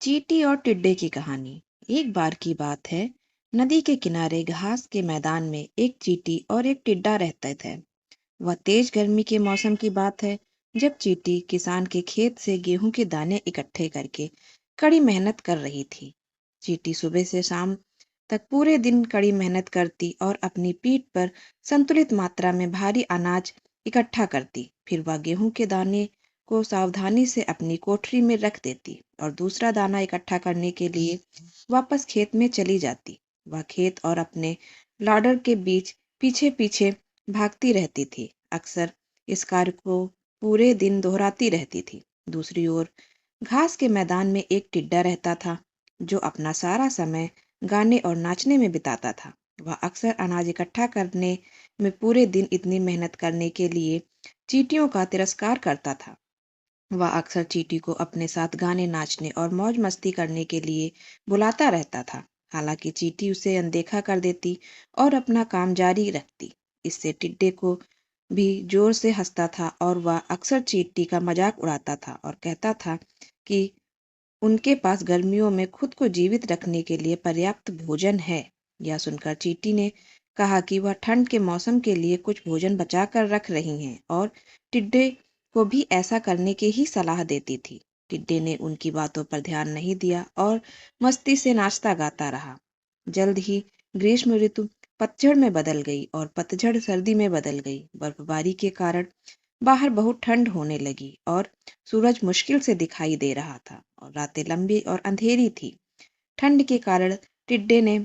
चींटी और टिड्डे की कहानी। एक बार की बात है। नदी के किनारे घास के मैदान में एक चींटी और एक टिड्डा रहते थे। वह तेज गर्मी के मौसम की बात है, जब चींटी किसान के खेत से गेहूं के दाने इकट्ठे करके कड़ी मेहनत कर रही थी। चींटी सुबह से शाम तक पूरे दिन कड़ी मेहनत करती और अपनी पीठ पर संतुलित मात्रा में भारी अनाज इकट्ठा करती। फिर वह गेहूं के दाने को सावधानी से अपनी कोठरी में रख देती और दूसरा दाना इकट्ठा करने के लिए वापस खेत में चली जाती। वह खेत और अपने लाडर के बीच पीछे पीछे भागती रहती थी, अक्सर इस कार्य को पूरे दिन दोहराती रहती थी। दूसरी ओर घास के मैदान में एक टिड्डा रहता था, जो अपना सारा समय गाने और नाचने में बिताता था। वह अक्सर अनाज इकट्ठा करने में पूरे दिन इतनी मेहनत करने के लिए चींटियों का तिरस्कार करता था। वह अक्सर चींटी को अपने साथ गाने, नाचने और मौज मस्ती करने के लिए बुलाता रहता था। हालांकि चींटी उसे अनदेखा कर देती और अपना काम जारी रखती। इससे टिड्डे को भी जोर से हंसता था और वह अक्सर चींटी का मजाक उड़ाता था और कहता था कि उनके पास गर्मियों में खुद को जीवित रखने के लिए पर्याप्त भोजन है। यह सुनकर चींटी ने कहा कि वह ठंड के मौसम के लिए कुछ भोजन बचा कर रख रही हैं और टिड्डे को भी ऐसा करने की ही सलाह देती थी। टिड्डे ने उनकी बातों पर ध्यान नहीं दिया और मस्ती से नाचता गाता रहा। जल्द ही ग्रीष्म ऋतु पतझड़ में बदल गई और पतझड़ सर्दी में बदल गई। बर्फबारी के कारण बाहर बहुत ठंड होने लगी और सूरज मुश्किल से दिखाई दे रहा था और रातें लंबी और अंधेरी थी। ठंड के कारण टिड्डे ने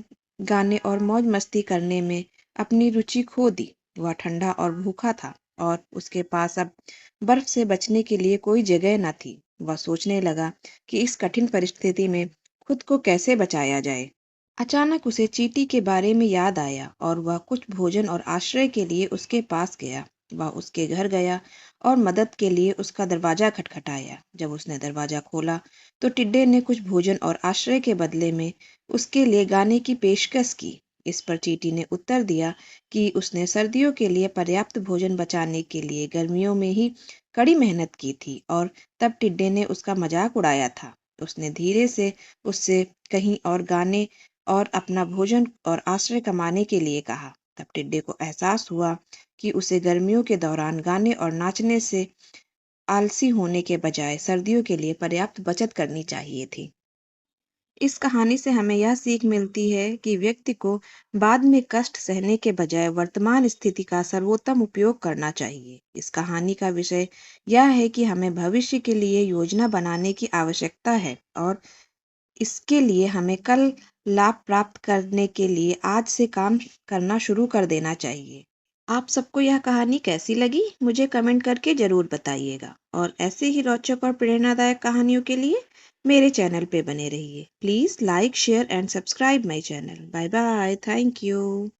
गाने और मौज मस्ती करने में अपनी रुचि खो दी। वह ठंडा और भूखा था और उसके पास अब बर्फ से बचने के लिए कोई जगह न थी। वह सोचने लगा कि इस कठिन परिस्थिति में खुद को कैसे बचाया जाए। अचानक उसे चींटी के बारे में याद आया और वह कुछ भोजन और आश्रय के लिए उसके पास गया। वह उसके घर गया और मदद के लिए उसका दरवाजा खटखटाया। जब उसने दरवाजा खोला तो टिड्डे ने कुछ भोजन और आश्रय के बदले में उसके लिए गाने की पेशकश की। इस पर चींटी ने उत्तर दिया कि उसने सर्दियों के लिए पर्याप्त भोजन बचाने के लिए गर्मियों में ही कड़ी मेहनत की थी और तब टिड्डे ने उसका मजाक उड़ाया था। उसने धीरे से उससे कहीं और गाने और अपना भोजन और आश्रय कमाने के लिए कहा। तब टिड्डे को एहसास हुआ कि उसे गर्मियों के दौरान गाने और नाचने से आलसी होने के बजाय सर्दियों के लिए पर्याप्त बचत करनी चाहिए थी। इस कहानी से हमें यह सीख मिलती है कि व्यक्ति को बाद में कष्ट सहने के बजाय वर्तमान स्थिति का सर्वोत्तम उपयोग करना चाहिए। इस कहानी का विषय यह है कि हमें भविष्य के लिए योजना बनाने की आवश्यकता है और इसके लिए हमें कल लाभ प्राप्त करने के लिए आज से काम करना शुरू कर देना चाहिए। आप सबको यह कहानी कैसी लगी मुझे कमेंट करके ज़रूर बताइएगा और ऐसे ही रोचक और प्रेरणादायक कहानियों के लिए मेरे चैनल पे बने रहिए। Please like share and subscribe my channel. Bye bye, thank you.